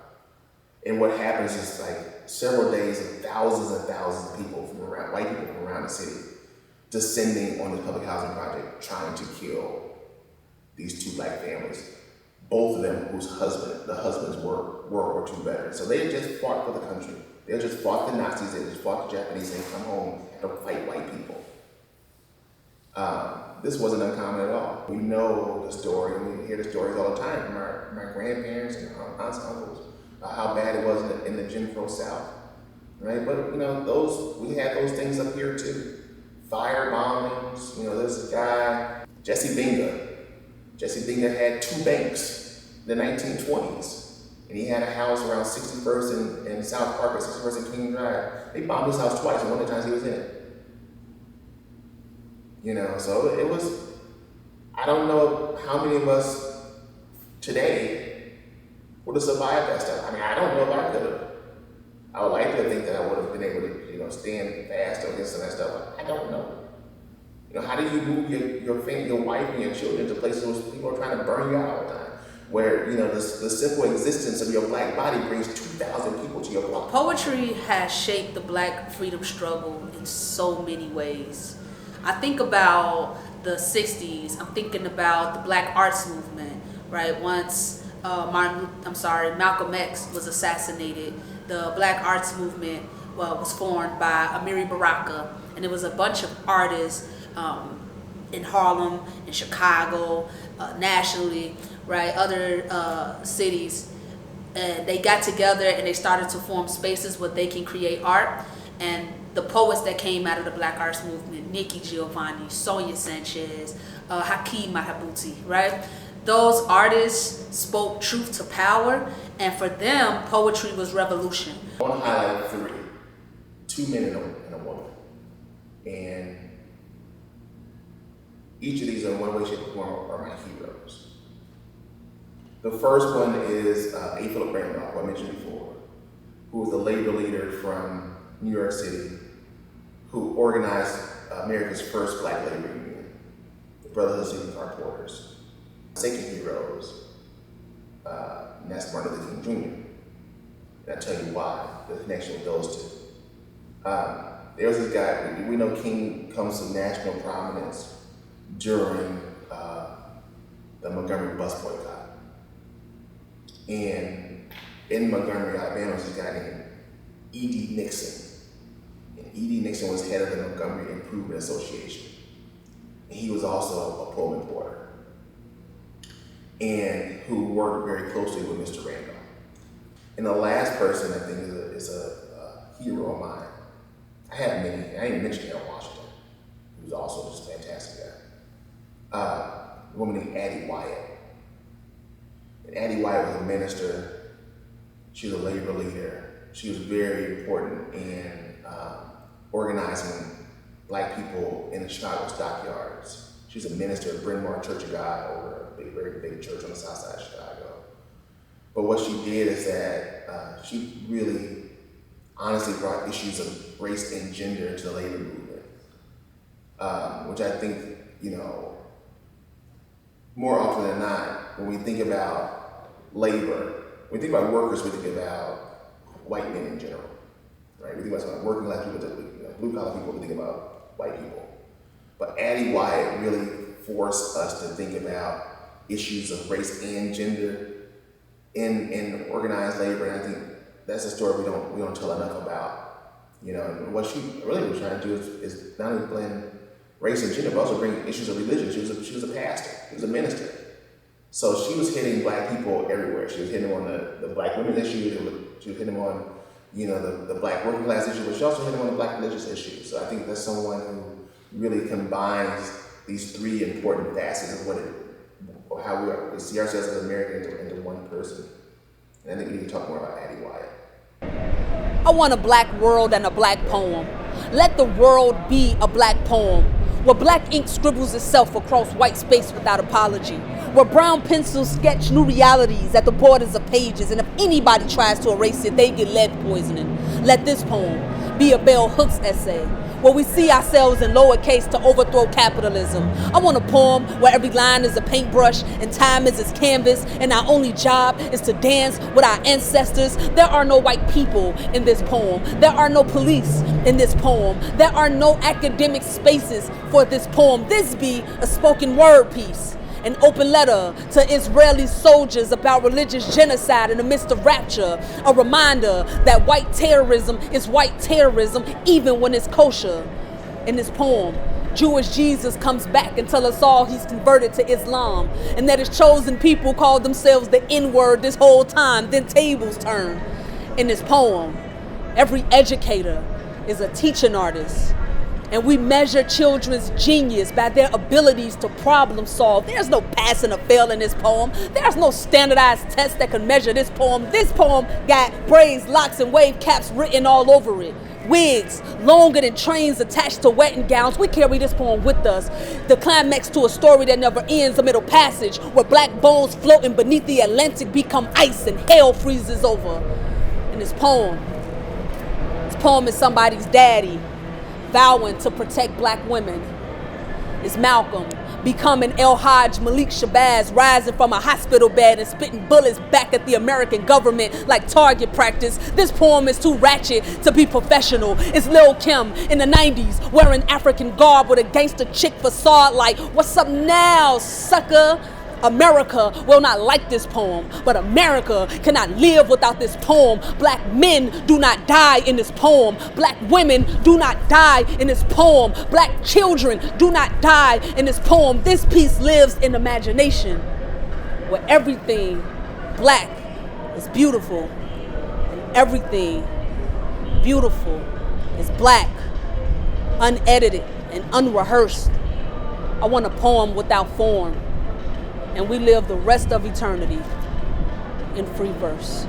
And what happens is like several days of thousands and thousands of people from around, white people from around the city, descending on the public housing project, trying to kill these 2 Black families. Both of them whose the husbands were World War II veterans. So they had just fought for the country. They had just fought the Nazis, they had just fought the Japanese, and come home to fight white people. This wasn't uncommon at all. We know the story, and we hear the stories all the time from our grandparents and our aunts and uncles, how bad it was in the Jim Crow South, right? But we had those things up here too. Fire bombings, there's a guy, Jesse Binga. Jesse Binga had 2 banks in the 1920s, and he had a house around 61st in South Park or 61st and King Drive. They bombed his house twice, and one of the times he was in it. So it was, I don't know how many of us today would have survived that stuff. I mean, I don't know if I could have. I would like to think that I would have been able to, stand fast against some of that stuff. I don't know. How do you move your family, your wife and your children to places where people are trying to burn you out all the time? Where, the simple existence of your Black body brings 2,000 people to your block. Poetry has shaped the Black freedom struggle in so many ways. I think about the 60s, I'm thinking about the Black arts movement, right? Once Malcolm X was assassinated, the Black arts movement was formed by Amiri Baraka, and it was a bunch of artists in Harlem, in Chicago, nationally, right, other cities, and they got together and they started to form spaces where they can create art. And the poets that came out of the Black arts movement, Nikki Giovanni, Sonia Sanchez, Hakeem Mahabuti, right? Those artists spoke truth to power, and for them, poetry was revolution. I want to highlight 3, 2 men and a woman. And each of these in one way, shape, or form are my heroes. The first one is A. Philip Randolph, who I mentioned before, who was the labor leader from New York City, who organized America's first Black labor union, the Brotherhood of Sleeping Car Porters. Second heroes, and that's Martin Luther King Jr. And I'll tell you why, the connection with those 2. There was this guy, we know King comes to national prominence during the Montgomery bus boycott. And in Montgomery, Alabama, was this guy named E.D. Nixon. And E.D. Nixon was head of the Montgomery Improvement Association. And he was also a Pullman porter. and who worked very closely with Mr. Randolph. And the last person I think is a hero of mine. I have many. I didn't mention Harold Washington, who's also just a fantastic guy. A woman named Addie Wyatt. And Addie Wyatt was a minister. She was a labor leader. She was very important in organizing Black people in the Chicago stockyards. She's a minister at Bryn Mawr Church of God, over a very big church on the south side of Chicago. But what she did is that she really honestly brought issues of race and gender into the labor movement, which I think, more often than not, when we think about labor, when we think about workers, we think about white men in general, right? We think about working class people, blue collar people, we think about white people. But Addie Wyatt really forced us to think about issues of race and gender in organized labor, and I think that's a story we don't tell enough about. And what she really was trying to do is not only blend race and gender, but also bring issues of religion. She was a pastor. She was a minister. So she was hitting Black people everywhere. She was hitting them on the Black women's issue. She was hitting them on, the Black working class issue, but she also hit them on the Black religious issue. So I think that's someone who really combines these three important facets of how we see ourselves as Americans into one person. And I think we need to talk more about Addie Wyatt. I want a Black world and a Black poem. Let the world be a Black poem, where Black ink scribbles itself across white space without apology, where brown pencils sketch new realities at the borders of pages, and if anybody tries to erase it, they get lead poisoning. Let this poem be a Bell Hooks essay, where we see ourselves in lowercase to overthrow capitalism. I want a poem where every line is a paintbrush and time is its canvas, and our only job is to dance with our ancestors. There are no white people in this poem. There are no police in this poem. There are no academic spaces for this poem. This be a spoken word piece, an open letter to Israeli soldiers about religious genocide in the midst of rapture, a reminder that white terrorism is white terrorism even when it's kosher. In this poem, Jewish Jesus comes back and tells us all he's converted to Islam, and that his chosen people called themselves the N-word this whole time, then tables turn. In this poem, every educator is a teaching artist, and we measure children's genius by their abilities to problem solve. There's no passing or fail in this poem. There's no standardized test that can measure this poem. This poem got braids, locks, and wave caps written all over it. Wigs longer than trains attached to wedding gowns. We carry this poem with us. The climax to a story that never ends, a middle passage where Black bones floating beneath the Atlantic become ice and hell freezes over. In this poem is somebody's daddy vowing to protect Black women. It's Malcolm becoming El Hajj Malik Shabazz, rising from a hospital bed and spitting bullets back at the American government like target practice. This poem is too ratchet to be professional. It's Lil' Kim in the 90s wearing African garb with a gangster chick facade like, "What's up now, sucker?" America will not like this poem, but America cannot live without this poem. Black men do not die in this poem. Black women do not die in this poem. Black children do not die in this poem. This piece lives in imagination, where everything Black is beautiful, and everything beautiful is Black, unedited and unrehearsed. I want a poem without form, and we live the rest of eternity in free verse.